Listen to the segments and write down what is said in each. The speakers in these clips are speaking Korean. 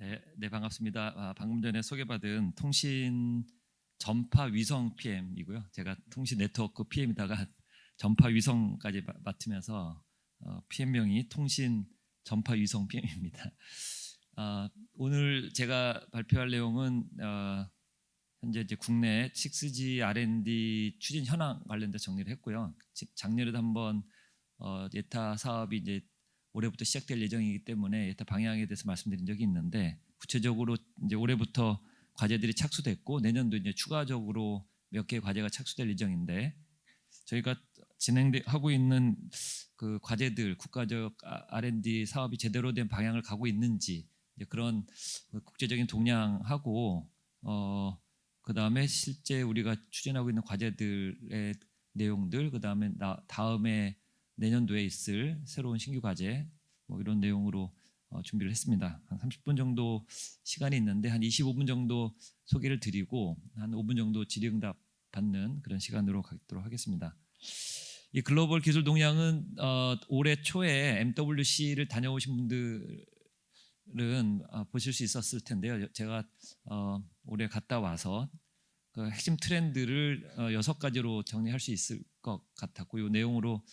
네, 반갑습니다. 방금 전에 소개받은 통신 전파 위성 PM이고요. 제가 통신 네트워크 PM이다가 전파 위성까지 맡으면서 PM명이 통신 전파 위성 PM입니다. 오늘 제가 발표할 내용은 현재 이제 국내 6G R&D 추진 현황 관련된 정리를 했고요. 작년에도 한번 예타 사업이 이제 올해부터 시작될 예정이기 때문에 예타 방향에 대해서 말씀드린 적이 있는데, 구체적으로 이제 올해부터 과제들이 착수됐고 내년도 이제 추가적으로 몇 개의 과제가 착수될 예정인데, 저희가 진행하고 있는 그 과제들, 국가적 R&D 사업이 제대로 된 방향을 가고 있는지, 이제 그런 국제적인 동향하고 그 다음에 실제 우리가 추진하고 있는 과제들의 내용들, 그 다음에 다음에 내년도에 있을 새로운 신규 과제, 이런 내용으로 준비를 했습니다. 한 30분 정도 시간이 있는데 한 25분 정도 소개를 드리고 한 5분 정도 질의응답 받는 그런 시간으로 가도록 하겠습니다. 이 글로벌 기술 동향은 올해 초에 MWC를 다녀오신 분들은 보실 수 있었을 텐데요. 제가 올해 갔다 와서 그 핵심 트렌드를 6가지로 정리할 수 있을 것 같았고, 이 내용으로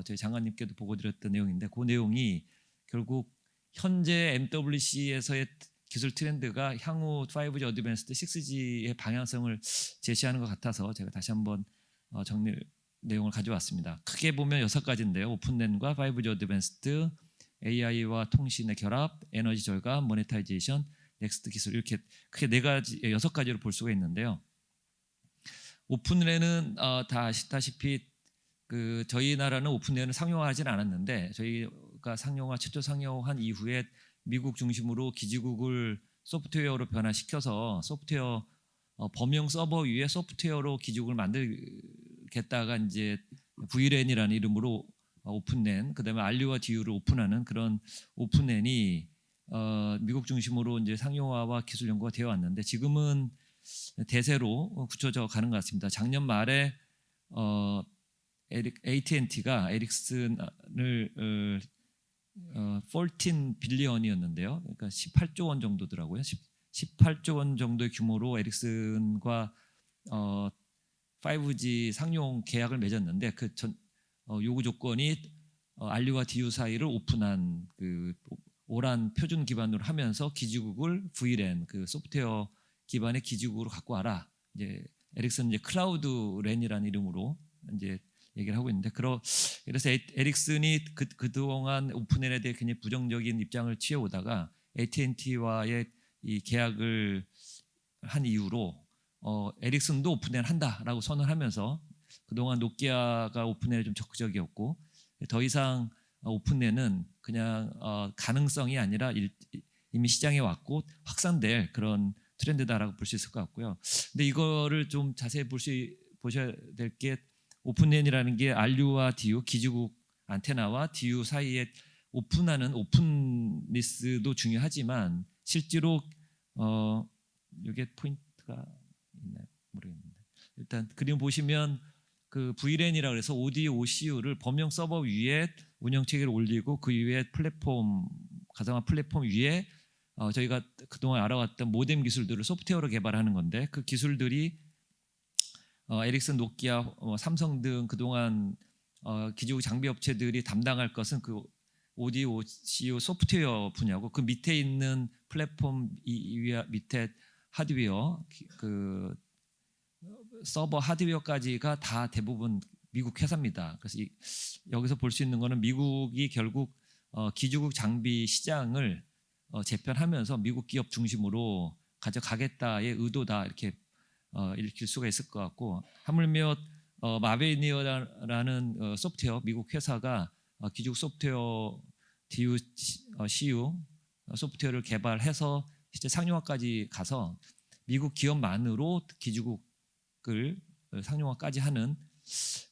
저희 장관님께도 보고 드렸던 내용인데, 그 내용이 결국 현재 MWC에서의 기술 트렌드가 향후 5G 어드밴스드 6G의 방향성을 제시하는 것 같아서 제가 다시 한번 정리 내용을 가져왔습니다. 크게 보면 6가지인데요. 오픈랜과 5G 어드밴스드, AI와 통신의 결합, 에너지 절감, 모네타이제이션, 넥스트 기술, 이렇게 크게 6가지로 볼 수가 있는데요. 오픈랜은 다 아시다시피 저희 나라는 오픈랜을 상용화하지는 않았는데, 저희가 최초 상용화한 이후에 미국 중심으로 기지국을 소프트웨어로 변화시켜서 소프트웨어 범용 서버 위에 소프트웨어로 기지국을 만들겠다가 이제 VLAN이라는 이름으로 오픈랜, 그다음에 RU와 DU를 오픈하는 그런 오픈랜이 미국 중심으로 이제 상용화와 기술 연구가 되어 왔는데, 지금은 대세로 굳혀져 가는 것 같습니다. 작년 말에 AT&T가 에릭슨을 14 빌리언이었는데요. 그러니까 18조 원 정도더라고요. 18조 원 정도의 규모로 에릭슨과 5G 상용 계약을 맺었는데, 그 요구 조건이 RU와 DU 사이를 오픈한 그 오란 표준 기반으로 하면서 기지국을 VLAN, 그 소프트웨어 기반의 기지국으로 갖고 와라. 이제 에릭슨 이제 클라우드 랜이라는 이름으로 이제 얘기를 하고 있는데, 그래서 에릭슨이 그동안 오픈랜에 대해 굉장히 부정적인 입장을 취해오다가 AT&T와의 이 계약을 한 이후로 에릭슨도 오픈랜 한다라고 선언하면서, 그동안 노키아가 오픈랜에 좀 적극적이었고, 더 이상 오픈랜은 그냥 가능성이 아니라 이미 시장에 왔고 확산될 그런 트렌드다라고 볼 수 있을 것 같고요. 근데 이거를 좀 자세히 보셔야 될 게, 오픈랜이라는 게 RU와 DU, 기지국 안테나와 DU 사이에 오픈하는 오픈리스도 중요하지만, 실제로 이게 포인트가 있나요? 모르겠는데, 일단 그림 보시면 그 VLAN이라고 해서 OD, OCU를 범용 서버 위에 운영체계를 올리고 그 위에 가상화 플랫폼 위에 저희가 그동안 알아왔던 모뎀 기술들을 소프트웨어로 개발하는 건데, 그 기술들이 에릭슨, 노키아, 삼성 등 그동안 기지국 장비 업체들이 담당할 것은 그 OD, OCU 소프트웨어 분야고, 그 밑에 있는 플랫폼 밑에 하드웨어, 그 서버 하드웨어까지가 다 대부분 미국 회사입니다. 그래서 여기서 볼 수 있는 거는 미국이 결국 기지국 장비 시장을 재편하면서 미국 기업 중심으로 가져가겠다의 의도다, 이렇게 읽힐 수가 있을 것 같고, 하물며 마베니어라는 소프트웨어 미국 회사가 기지국 소프트웨어 DU, CU 소프트웨어를 개발해서 실제 상용화까지 가서 미국 기업만으로 기지국을 상용화까지 하는,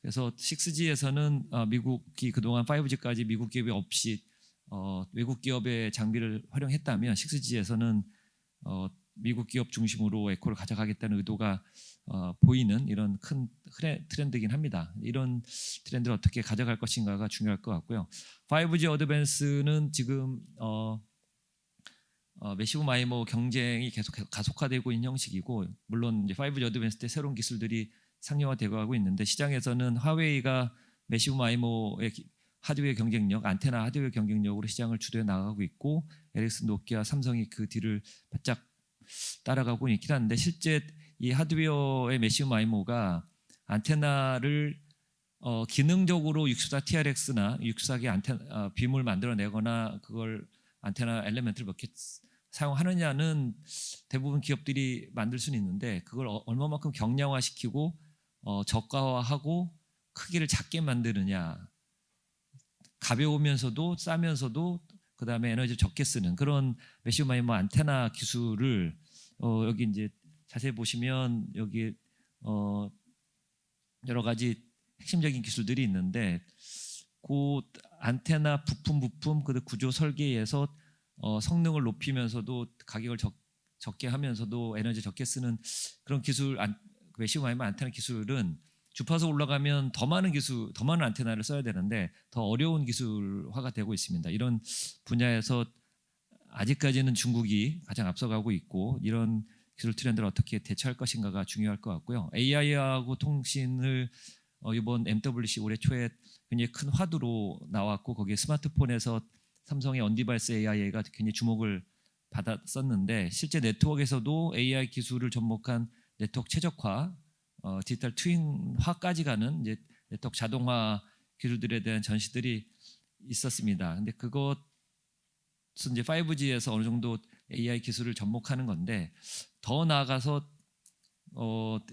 그래서 6G에서는 미국이 그동안 5G까지 미국 기업이 없이 외국 기업의 장비를 활용했다면, 6G에서는 미국 기업 중심으로 에코를 가져가겠다는 의도가 보이는 이런 큰 트렌드이긴 합니다. 이런 트렌드를 어떻게 가져갈 것인가가 중요할 것 같고요. 5G 어드밴스는 지금 매시브 마이모 경쟁이 계속 가속화되고 있는 형식이고, 물론 이제 5G 어드밴스 때 새로운 기술들이 상용화되고 하고 있는데, 시장에서는 화웨이가 매시브 마이모의 하드웨어 경쟁력, 안테나 하드웨어 경쟁력으로 시장을 주도해 나가고 있고, 에릭슨, 노키아, 삼성이 그 뒤를 바짝 따라가고 있긴 한데, 실제 이 하드웨어의 매시브 마이모가 안테나를 기능적으로 614 TRX나 614기 안테나 빔을 만들어내거나 그걸 안테나 엘리멘트를 몇 개 사용하느냐는 대부분 기업들이 만들 수는 있는데, 그걸 얼마만큼 경량화시키고 저가화하고 크기를 작게 만드느냐, 가벼우면서도 싸면서도 그 다음에 에너지 적게 쓰는 그런 매시브 마이모 안테나 기술을 여기 이제 자세히 보시면 여기 여러 가지 핵심적인 기술들이 있는데, 그 안테나 부품 그 구조 설계에서 성능을 높이면서도 가격을 적게 하면서도 에너지 적게 쓰는 그런 기술, 매시브 마이모 안테나 기술은 주파수 올라가면 더 많은 안테나를 써야 되는데 더 어려운 기술화가 되고 있습니다. 이런 분야에서 아직까지는 중국이 가장 앞서가고 있고, 이런 기술 트렌드를 어떻게 대처할 것인가가 중요할 것 같고요. AI하고 통신을 이번 MWC 올해 초에 굉장히 큰 화두로 나왔고, 거기에 스마트폰에서 삼성의 언디바이스 AI가 굉장히 주목을 받았었는데, 실제 네트워크에서도 AI 기술을 접목한 네트워크 최적화, 디지털 트윈화까지 가는 이제 네트워크 자동화 기술들에 대한 전시들이 있었습니다. 근데 그것은 이제 5G에서 어느 정도 AI 기술을 접목하는 건데, 더 나아가서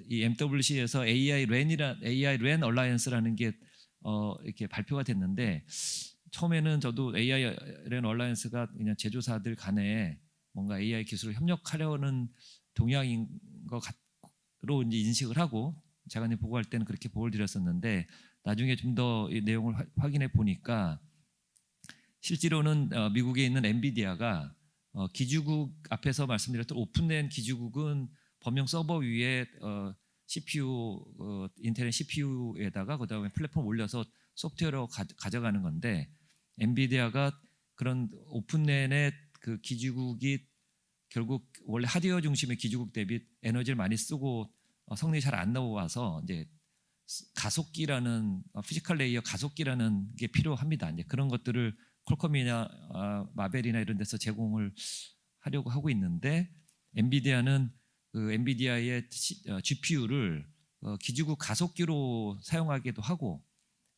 이 MWC에서 AI RAN 얼라이언스라는 게 이렇게 발표가 됐는데, 처음에는 저도 AI RAN 얼라이언스가 그냥 제조사들 간에 뭔가 AI 기술을 협력하려는 동향인 것 같로 이제 인식을 하고, 제가 이제 보고할 때는 그렇게 보고를 드렸었는데, 나중에 좀 더 이 내용을 확인해 보니까 실제로는 미국에 있는 엔비디아가 기주국, 앞에서 말씀드렸던 오픈된 기주국은 범용 서버 위에 CPU, 인텔의 CPU에다가 그 다음에 플랫폼 올려서 소프트웨어로 가져가는 건데, 엔비디아가 그런 오픈랜의 그 기주국이 결국 원래 하드웨어 중심의 기주국 대비 에너지를 많이 쓰고 성능이 잘 안 나와서 이제 가속기라는 피지컬 레이어 가속기라는 게 필요합니다. 이제 그런 것들을 퀄컴이나 마벨이나 이런 데서 제공을 하려고 하고 있는데, 엔비디아는 그 엔비디아의 GPU를 기주국 가속기로 사용하기도 하고,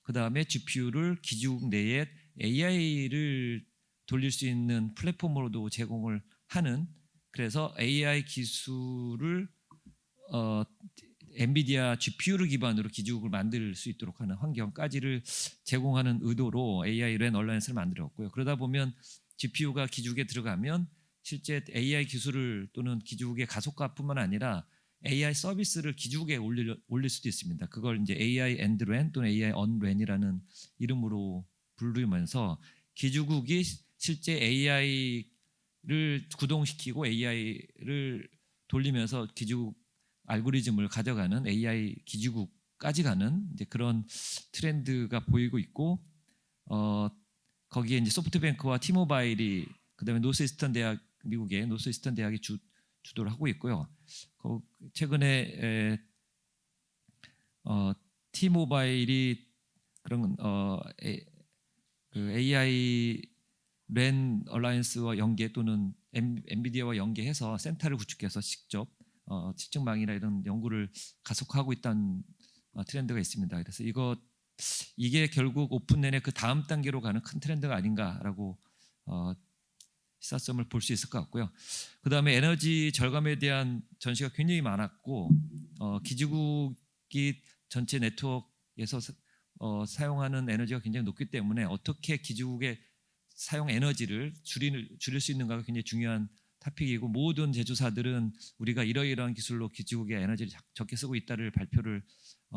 그 다음에 GPU를 기주국 내에 AI를 돌릴 수 있는 플랫폼으로도 제공을 하는, 그래서 AI 기술을 엔비디아 GPU를 기반으로 기주국을 만들 수 있도록 하는 환경까지를 제공하는 의도로 AI RAN 얼라이언스를 만들었고요. 그러다 보면 GPU가 기주국에 들어가면 실제 AI 기술을 또는 기주국의 가속화뿐만 아니라 AI 서비스를 기주국에 올릴 수도 있습니다. 그걸 이제 AI end RAN 또는 AI on RAN이라는 이름으로 부르면서 기주국이 실제 AI를 구동시키고 AI를 돌리면서 기주국 알고리즘을 가져가는 AI 기주국까지 가는 이제 그런 트렌드가 보이고 있고, 거기에 이제 소프트뱅크와 티모바일이, 그다음에 노스이스턴 대학, 미국의 노스이스턴 대학이 주도를 하고 있고요. 최근에 티모바일이 그런 그 AI 랜 얼라이언스와 연계 또는 엔비디아와 연계해서 센터를 구축해서 직접 측정망이나 이런 연구를 가속화하고 있다는 트렌드가 있습니다. 그래서 이게 결국 오픈랜의 그 다음 단계로 가는 큰 트렌드가 아닌가라고 시사점을 볼 수 있을 것 같고요. 그 다음에 에너지 절감에 대한 전시가 굉장히 많았고, 기주국이 전체 네트워크에서 사용하는 에너지가 굉장히 높기 때문에 어떻게 기주국의 사용 에너지를 줄일 수 있는가가 굉장히 중요한 토픽이고, 모든 제조사들은 우리가 이러이러한 기술로 기주국의 에너지를 적게 쓰고 있다를 발표를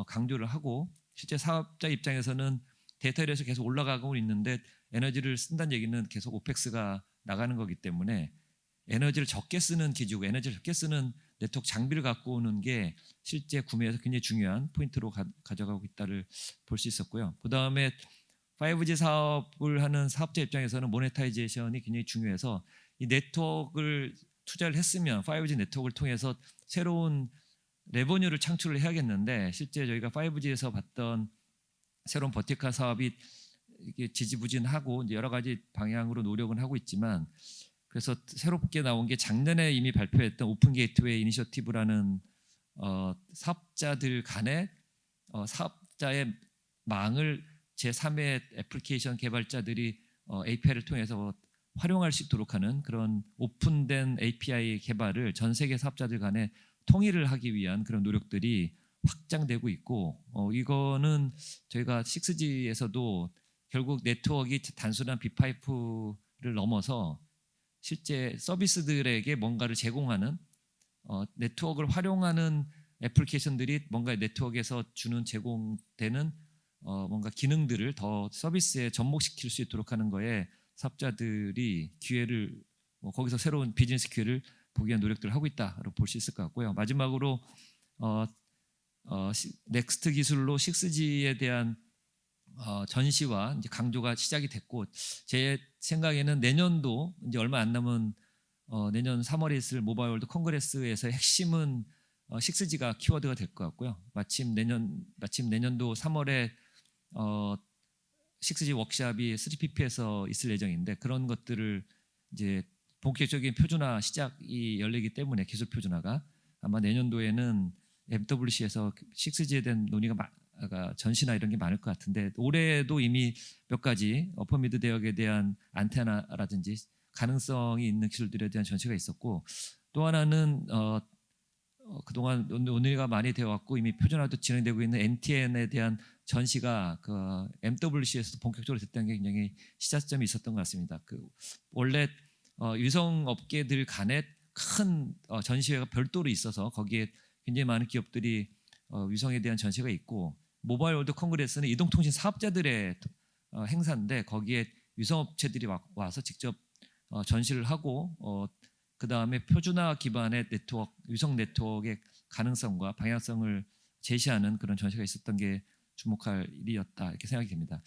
강조를 하고, 실제 사업자 입장에서는 데이터에서 계속 올라가고 있는데 에너지를 쓴다는 얘기는 계속 오펙스가 나가는 거기 때문에 에너지를 적게 쓰는 기주국, 에너지를 적게 쓰는 네트워크 장비를 갖고 오는 게 실제 구매에서 굉장히 중요한 포인트로 가져가고 있다를 볼 수 있었고요. 그 다음에 5G 사업을 하는 사업자 입장에서는 모네타이제이션이 굉장히 중요해서 이 네트워크를 투자를 했으면 5G 네트워크를 통해서 새로운 레버뉴를 창출을 해야겠는데 실제 저희가 5G에서 봤던 새로운 버티컬 사업이 이게 지지부진하고 이제 여러 가지 방향으로 노력은 하고 있지만 그래서 새롭게 나온 게 작년에 이미 발표했던 오픈 게이트웨이 이니셔티브라는 사업자들 간의 사업자의 망을 제3의 애플리케이션 개발자들이 API를 통해서 활용할 수 있도록 하는 그런 오픈된 API 개발을 전 세계 사업자들 간에 통일을 하기 위한 그런 노력들이 확장되고 있고 이거는 저희가 6G에서도 결국 네트워크가 단순한 빅파이프를 넘어서 실제 서비스들에게 뭔가를 제공하는 네트워크를 활용하는 애플리케이션들이 뭔가 네트워크에서 주는 제공되는 뭔가 기능들을 더 서비스에 접목시킬 수 있도록 하는 거에 사업자들이 기회를 거기서 새로운 비즈니스 기회를 보기 위한 노력들을 하고 있다고 볼 수 있을 것 같고요. 마지막으로 넥스트 기술로 6G에 대한 전시와 이제 강조가 시작이 됐고 제 생각에는 내년도 이제 얼마 안 남은 내년 3월에 있을 모바일 월드 콩그레스에서의 핵심은 6G가 키워드가 될 것 같고요. 마침 내년도 3월에 6G 워크숍이 3PP에서 있을 예정인데 그런 것들을 이제 본격적인 표준화 시작이 열리기 때문에 기술 표준화가 아마 내년도에는 MWC에서 6G에 대한 논의가 전시나 이런 게 많을 것 같은데 올해도 이미 몇 가지 어퍼미드 대역에 대한 안테나라든지 가능성이 있는 기술들에 대한 전시가 있었고 또 하나는 그동안 논의가 많이 되어 왔고 이미 표준화도 진행되고 있는 NTN에 대한 전시가 그 MWC에서도 본격적으로 됐다는 게 굉장히 시작점이 있었던 것 같습니다. 그 원래 위성 업계들 간에 큰 전시회가 별도로 있어서 거기에 굉장히 많은 기업들이 위성에 대한 전시가 있고 모바일 월드 콩그레스는 이동통신 사업자들의 행사인데 거기에 위성 업체들이 와서 직접 전시를 하고 그 다음에 표준화 기반의 네트워크, 위성 네트워크의 가능성과 방향성을 제시하는 그런 전시가 있었던 게 주목할 일이었다 이렇게 생각이 됩니다.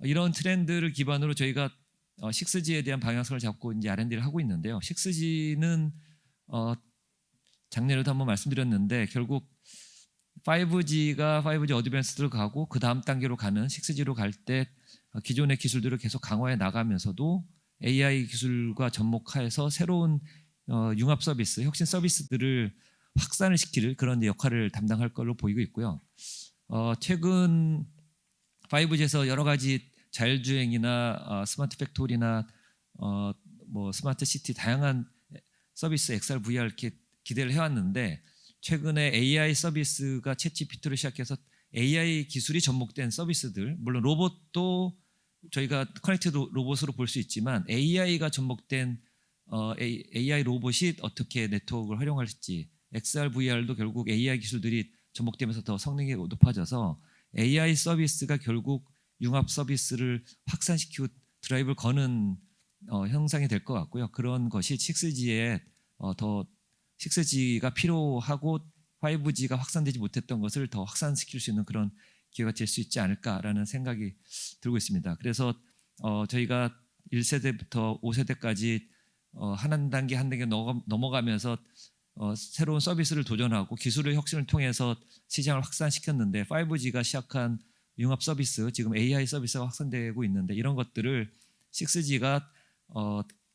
이런 트렌드를 기반으로 저희가 6G에 대한 방향성을 잡고 이제 R&D를 하고 있는데요. 6G는 작년에도 한번 말씀드렸는데 결국 5G가 5G 어드밴스드로 가고 그 다음 단계로 가는 6G로 갈 때 기존의 기술들을 계속 강화해 나가면서도 AI 기술과 접목해서 새로운 융합 서비스, 혁신 서비스들을 확산을 시킬 그런 역할을 담당할 걸로 보이고 있고요. 최근 5G에서 여러 가지 자율주행이나 스마트 팩토리나 뭐 스마트 시티 다양한 서비스 XR, VR 이렇게 기대를 해왔는데 최근에 AI 서비스가 챗GPT로 시작해서 AI 기술이 접목된 서비스들 물론 로봇도 저희가 커넥티드 로봇으로 볼 수 있지만 AI가 접목된 AI 로봇이 어떻게 네트워크를 활용할지 XR, VR도 결국 AI 기술들이 접목되면서 더 성능이 높아져서 AI 서비스가 결국 융합 서비스를 확산시키고 드라이브를 거는 형상이 될 것 같고요. 그런 것이 6G에 더 6G가 필요하고 5G가 확산되지 못했던 것을 더 확산시킬 수 있는 그런 기회가 될 수 있지 않을까라는 생각이 들고 있습니다. 그래서 저희가 1세대부터 5세대까지 한 단계 한 단계 넘어가면서 새로운 서비스를 도전하고 기술의 혁신을 통해서 시장을 확산시켰는데 5G가 시작한 융합 서비스, 지금 AI 서비스가 확산되고 있는데 이런 것들을 6G가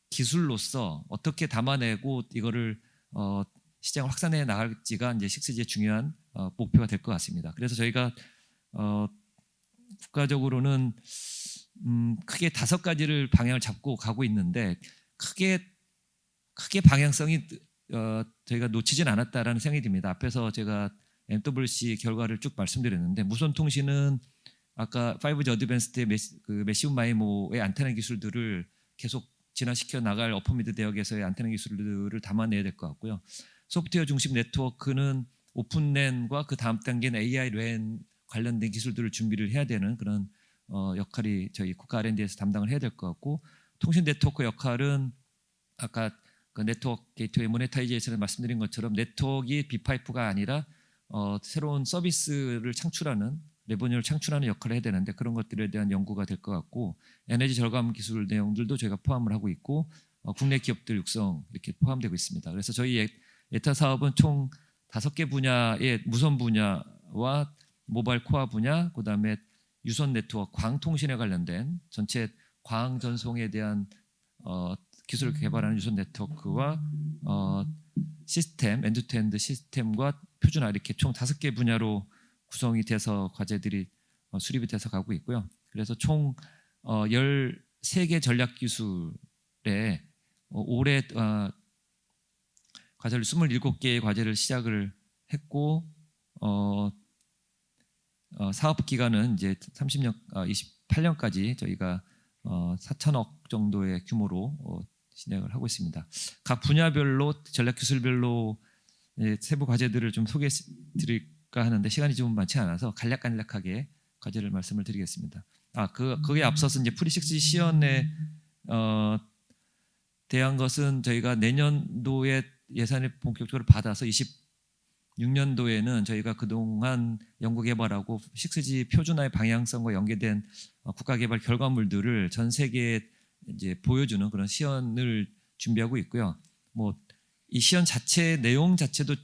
기술로서 어떻게 담아내고 이거를 시장을 확산해 나갈지가 이제 6G의 중요한 목표가 될 것 같습니다. 그래서 저희가 국가적으로는 크게 5가지를 방향을 잡고 가고 있는데 크게 방향성이 저희가 놓치진 않았다라는 생각이 듭니다. 앞에서 제가 MWC 결과를 쭉 말씀드렸는데 무선 통신은 아까 5G 어드밴스드의 매시브 마이모의 안테나 기술들을 계속 진화시켜 나갈 어퍼미드 대역에서의 안테나 기술들을 담아내야 될 것 같고요. 소프트웨어 중심 네트워크는 오픈랜과 그 다음 단계는 AI 랜 관련된 기술들을 준비를 해야 되는 그런 역할이 저희 국가 R&D에서 담당을 해야 될 것 같고 통신 네트워크 역할은 아까 그 네트워크 게이트웨이 모네타이제이션을 말씀드린 것처럼 네트워크가 빅파이프가 아니라 새로운 서비스를 창출하는 레버뉴를 창출하는 역할을 해야 되는데 그런 것들에 대한 연구가 될 것 같고 에너지 절감 기술 내용들도 저희가 포함을 하고 있고 국내 기업들 육성 이렇게 포함되고 있습니다. 그래서 저희 에타 사업은 총 5개 분야의 무선 분야와 모바일 코어 분야, 그다음에 유선 네트워크, 광통신에 관련된 전체 광 전송에 대한 기술을 개발하는 유선 네트워크와 시스템, 엔드투엔드 시스템과 표준화 이렇게 총 5개 분야로 구성이 돼서 과제들이 수립이 돼서 가고 있고요. 그래서 총 13개 전략 기술에 올해 과제를 27개의 과제를 시작을 했고 사업 기간은 이제 28년까지 저희가 4천억 정도의 규모로 진행을 하고 있습니다. 각 분야별로 전략 기술별로 세부 과제들을 좀 소개해 드릴까 하는데 시간이 좀 많지 않아서 간략하게 과제를 말씀을 드리겠습니다. 그에 앞서서 이제 프리6G 시연에 대한 것은 저희가 내년도에 예산을 본격적으로 받아서 26년도에는 저희가 그동안 연구개발하고 6G 표준화의 방향성과 연계된 국가개발 결과물들을 전 세계에 이제 보여주는 그런 시연을 준비하고 있고요. 이 시연 자체 내용 자체도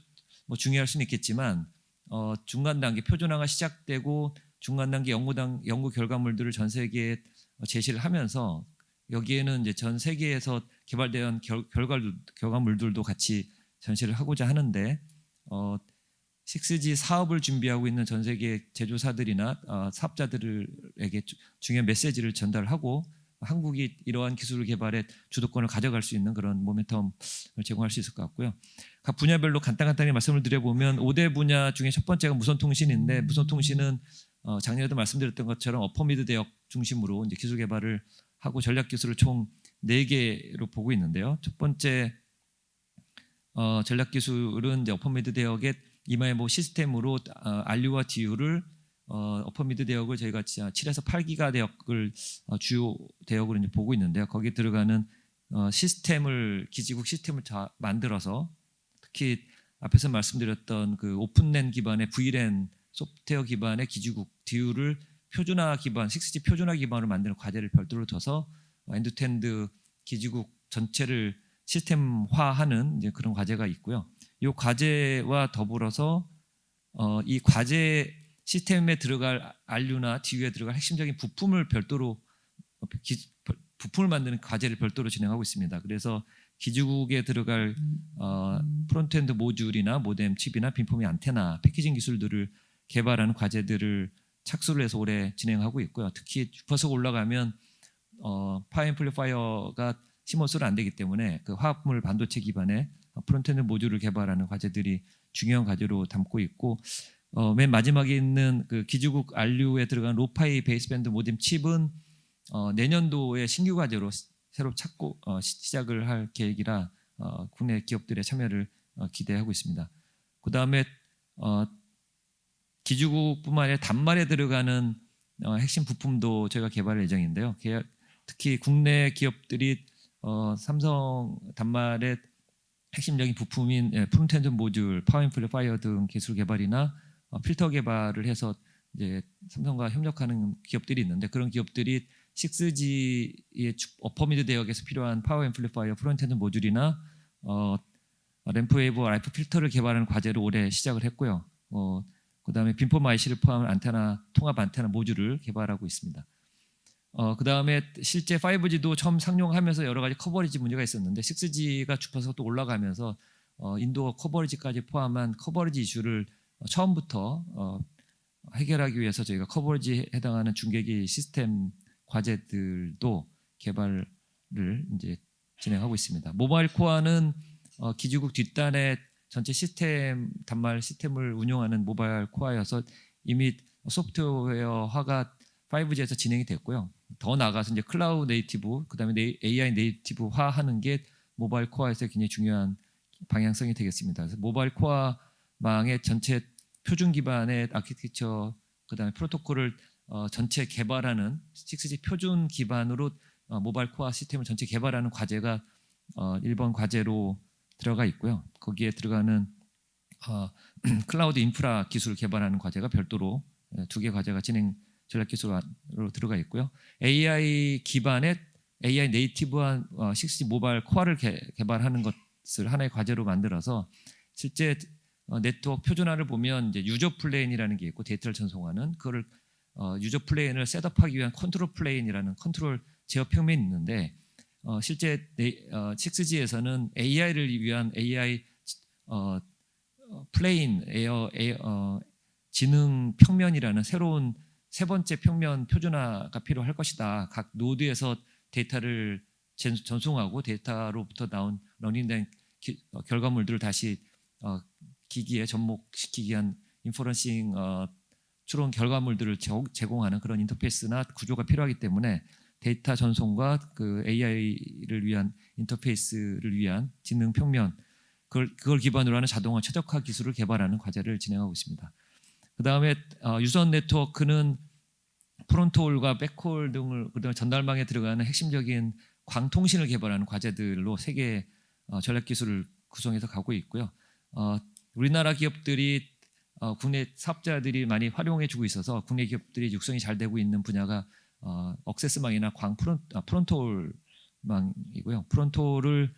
중요할 수는 있겠지만 중간 단계 표준화가 시작되고 중간 단계 연구 결과물들을 전 세계에 제시를 하면서 여기에는 이제 전 세계에서 개발된 결과물들도 같이 전시를 하고자 하는데 6G 사업을 준비하고 있는 전 세계 제조사들이나 사업자들에게 중요한 메시지를 전달하고 한국이 이러한 기술 개발에 주도권을 가져갈 수 있는 그런 모멘텀을 제공할 수 있을 것 같고요. 각 분야별로 간단히 말씀을 드려보면 5대 분야 중에 첫 번째가 무선통신인데 무선통신은 작년에도 말씀드렸던 것처럼 어퍼미드 대역 중심으로 이제 기술 개발을 하고 전략 기술을 총 4개로 보고 있는데요. 첫 번째 전략 기술은 이제 어퍼미드 대역의 이마에모 시스템으로 RU와 DU를 어퍼미드 대역을 저희가 7에서 8기가 대역을 주요 대역으로 이제 보고 있는데요. 거기에 들어가는 기지국 시스템을 만들어서 특히 앞에서 말씀드렸던 그 오픈랜 기반의 VLAN 소프트웨어 기반의 기지국 DU를 표준화 기반 6G 표준화 기반으로 만드는 과제를 별도로 둬서 엔드투엔드 기지국 전체를 시스템화하는 이제 그런 과제가 있고요. 이 과제와 더불어서 이 과제 시스템에 들어갈 RU나 DU에 들어갈 핵심적인 부품을 별도로 부품을 만드는 과제를 별도로 진행하고 있습니다. 그래서 기지국에 들어갈 프론트엔드 모듈이나 모뎀 칩이나 빈포미 안테나 패키징 기술들을 개발하는 과제들을 착수를 해서 올해 진행하고 있고요. 특히 주파수가 올라가면 파워 앰플리파이어가 시모스로 안 되기 때문에 그 화합물 반도체 기반의 프론트엔드 모듈을 개발하는 과제들이 중요한 과제로 담고 있고 맨 마지막에 있는 그 기지국 RU에 들어간 로파이 베이스밴드 모뎀 칩은 내년도에 신규 과제로 새로 찾고 시작을 할 계획이라 국내 기업들의 참여를 기대하고 있습니다. 그 다음에 기지국뿐만 아니라 단말에 들어가는 핵심 부품도 저희가 개발할 예정인데요. 특히 국내 기업들이 삼성 단말의 핵심적인 부품인 프론트엔드 모듈, 파워 앰플리파이어 등 기술 개발이나 필터 개발을 해서 이제 삼성과 협력하는 기업들이 있는데 그런 기업들이 6G의 어퍼미드 대역에서 필요한 파워 앰플리파이어 프론트엔드 모듈이나 램프 웨이브 라이프 필터를 개발하는 과제를 올해 시작을 했고요. 그다음에 빈폼 IC를 포함한 안테나 통합 안테나 모듈을 개발하고 있습니다. 그다음에 실제 5G도 처음 상용하면서 여러 가지 커버리지 문제가 있었는데 6G가 주파수가 또 올라가면서 인도어 커버리지까지 포함한 커버리지 이슈를 처음부터 해결하기 위해서 저희가 커버리지에 해당하는 중계기 시스템 과제들도 개발을 이제 진행하고 있습니다. 모바일 코어는 기지국 뒷단에 전체 시스템 단말 시스템을 운영하는 모바일 코어여서 이미 소프트웨어화가 5G에서 진행이 됐고요. 더 나아가서 이제 클라우드 네이티브, 그다음에 AI 네이티브화하는 게 모바일 코어에서 굉장히 중요한 방향성이 되겠습니다. 그래서 모바일 코어망의 전체 표준 기반의 아키텍처, 그다음에 프로토콜을 전체 개발하는 6G 표준 기반으로 모바일 코어 시스템을 전체 개발하는 과제가 1번 과제로 들어가 있고요. 거기에 들어가는 클라우드 인프라 기술 개발하는 과제가 별도로 2개 과제가 전략 기술로 들어가 있고요. AI 기반의 AI 네이티브한 6G 모바일 코어를 개발하는 것을 하나의 과제로 만들어서 실제 네트워크 표준화를 보면 이제 유저 플레인이라는 게 있고 데이터를 전송하는 그거를 유저 플레인을 셋업하기 위한 컨트롤 플레인이라는 컨트롤 제어 평면이 있는데 실제 6G에서는 AI를 위한 AI 플레인 지능 평면이라는 새로운 세 번째 평면 표준화가 필요할 것이다. 각 노드에서 데이터를 전송하고 데이터로부터 나온 러닝된 결과물들을 다시 기기에 접목시키기 위한 인퍼런싱 추론 결과물들을 제공하는 그런 인터페이스나 구조가 필요하기 때문에 데이터 전송과 그 AI를 위한 인터페이스를 위한 지능 평면 그걸 기반으로 하는 자동화 최적화 기술을 개발하는 과제를 진행하고 있습니다. 그 다음에 유선 네트워크는 프론트홀과 백홀 등을 전달망에 들어가는 핵심적인 광통신을 개발하는 과제들로 세계 전략 기술을 구성해서 가고 있고요. 우리나라 기업들이 국내 사업자들이 많이 활용해주고 있어서 국내 기업들이 육성이 잘 되고 있는 분야가 억세스망이나 프론트홀망이고요. 프론트홀을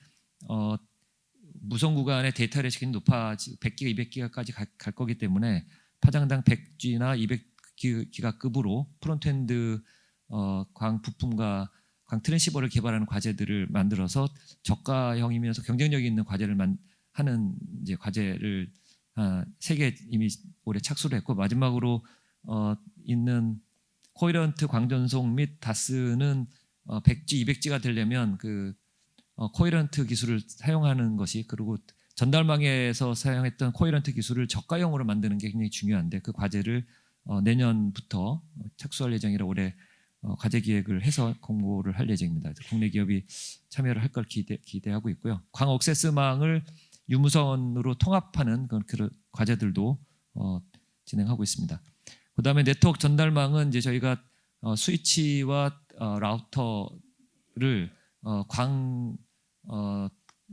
무선 구간의 데이터 레시기는 높아지 100기가, 200기가까지 갈 거기 때문에 파장당 100G나 200기가급으로 프론트엔드 광 부품과 광 트랜시버를 개발하는 과제들을 만들어서 저가형이면서 경쟁력 있는 과제를 하는 이제 과제를 3개 이미 올해 착수를 했고 마지막으로 있는 코헤런트 광전송 및 다스는 100G, 200G가 되려면 그 코헤런트 기술을 사용하는 것이 그리고 전달망에서 사용했던 코헤런트 기술을 저가형으로 만드는 게 굉장히 중요한데 그 과제를 내년부터 착수할 예정이라 올해 과제 기획을 해서 공고를 할 예정입니다. 국내 기업이 참여를 할 걸 기대하고 있고요. 광 억세스망을 유무선으로 통합하는 그런 과제들도 진행하고 있습니다. 그다음에 네트워크 전달망은 이제 저희가 스위치와 라우터를 광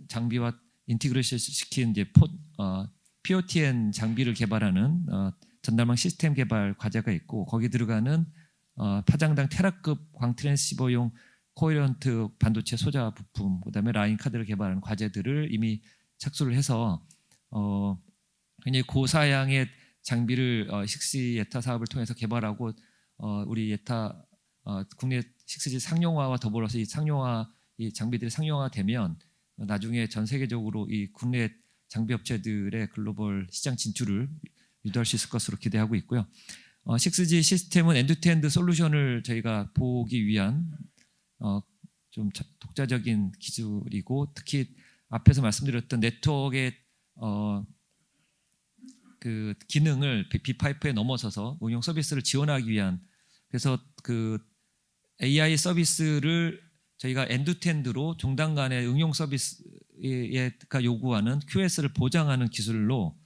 장비와 인티그레이션 시킨 이제 POTN 장비를 개발하는 전달망 시스템 개발 과제가 있고 거기 들어가는 파장당 테라급 광 트랜시버용 코헤런트 반도체 소자 부품 그다음에 라인 카드를 개발하는 과제들을 이미 착수를 해서 굉장히 고사양의 장비를 6G 예타 사업을 통해서 개발하고 우리 예타 국내 6G 상용화와 더불어서 이 장비들이 상용화되면 나중에 전 세계적으로 이 국내 장비 업체들의 글로벌 시장 진출을 유도할 수 있을 것으로 기대하고 있고요. 6G 시스템은 엔드투엔드 솔루션을 저희가 보기 위한 좀 독자적인 기술이고 특히 앞에서 말씀드렸던 네트워크의 그 기능을 비파이프에 넘어서서 응용 서비스를 지원하기 위한 그래서 그 AI 서비스를 저희가 엔드투엔드로 종단 간의 응용 서비스가 요구하는 QS를 보장하는 기술로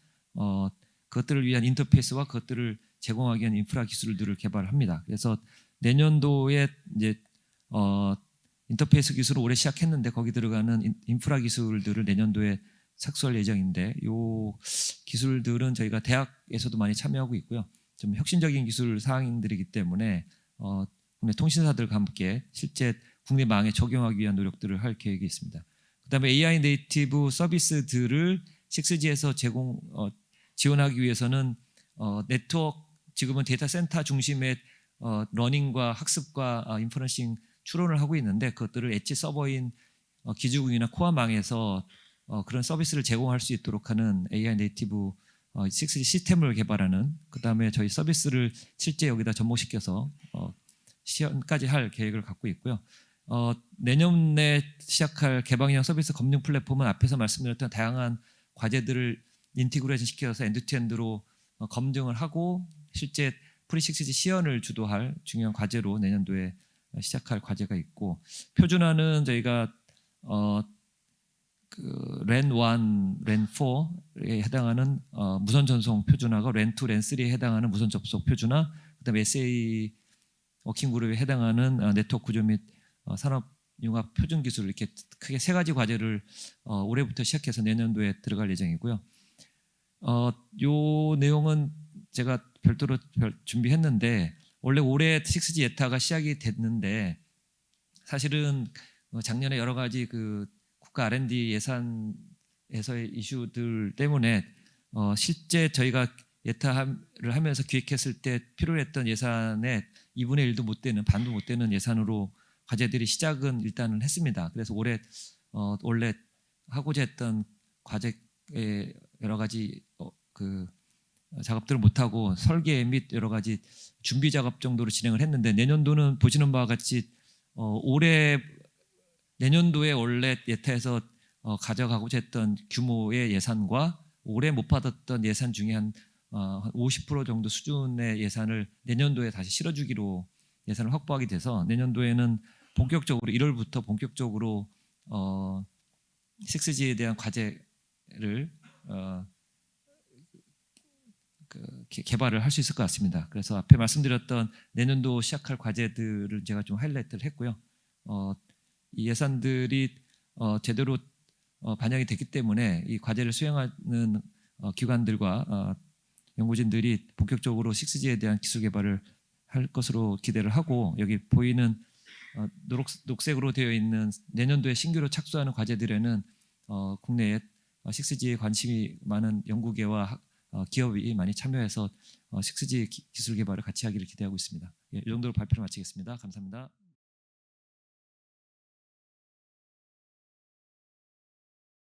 그것들을 위한 인터페이스와 그것들을 제공하기 위한 인프라 기술들을 개발합니다. 그래서 내년도에 이제 인터페이스 기술을 올해 시작했는데 거기 들어가는 인프라 기술들을 내년도에 착수할 예정인데 이 기술들은 저희가 대학에서도 많이 참여하고 있고요. 좀 혁신적인 기술 사항들이기 때문에 국내 통신사들과 함께 실제 국내 망에 적용하기 위한 노력들을 할 계획이 있습니다. 그다음에 AI 네이티브 서비스들을 6G에서 지원하기 위해서는 네트워크 지금은 데이터 센터 중심의 러닝과 학습과 인퍼런싱 추론을 하고 있는데 그것들을 엣지 서버인 기지국이나 코어망에서 그런 서비스를 제공할 수 있도록 하는 AI 네이티브 6G 시스템을 개발하는 그다음에 저희 서비스를 실제 여기다 접목시켜서 시연까지 할 계획을 갖고 있고요. 내년에 시작할 개방형 서비스 검증 플랫폼은 앞에서 말씀드렸던 다양한 과제들을 인티그레이션 시켜서 엔드투엔드로 검증을 하고 실제 프리6G 시연을 주도할 중요한 과제로 내년도에 시작할 과제가 있고 표준화는 저희가 그 랜 1, 랜 4에 해당하는 무선 전송 표준화가 랜 2, 랜 3에 해당하는 무선 접속 표준화 그다음에 SA 워킹 그룹에 해당하는 네트워크 구조 및 산업 융합 표준 기술 이렇게 크게 3가지 과제를 올해부터 시작해서 내년도에 들어갈 예정이고요. 요 내용은 제가 별도로 준비했는데 원래 올해 6G 예타가 시작이 됐는데 사실은 작년에 여러 가지 그 국가 R&D 예산에서의 이슈들 때문에 실제 저희가 예타를 하면서 기획했을 때 필요했던 예산의 2분의 1도 못 되는, 반도 못 되는 예산으로 과제들이 시작은 일단은 했습니다. 그래서 올해 원래 하고자 했던 과제의 여러 가지 그 작업들을 못하고 설계 및 여러 가지 준비 작업 정도로 진행을 했는데, 내년도는 보시는 바와 같이 올해 내년도에 원래 예타에서 가져가고자 했던 규모의 예산과 올해 못 받았던 예산 중에 한 50% 정도 수준의 예산을 내년도에 다시 실어주기로 예산을 확보하게 돼서, 내년도에는 본격적으로 1월부터 본격적으로 6G에 대한 과제를 개발을 할 수 있을 것 같습니다. 그래서 앞에 말씀드렸던 내년도 시작할 과제들을 제가 좀 하이라이트를 했고요. 이 예산들이 제대로 반영이 됐기 때문에 이 과제를 수행하는 기관들과 연구진들이 본격적으로 6G에 대한 기술 개발을 할 것으로 기대를 하고, 여기 보이는 녹색으로 되어 있는 내년도에 신규로 착수하는 과제들에는 국내에 6G에 관심이 많은 연구계와 기업이 많이 참여해서 6G 기술 개발을 같이 하기를 기대하고 있습니다. 이 정도로 발표를 마치겠습니다. 감사합니다.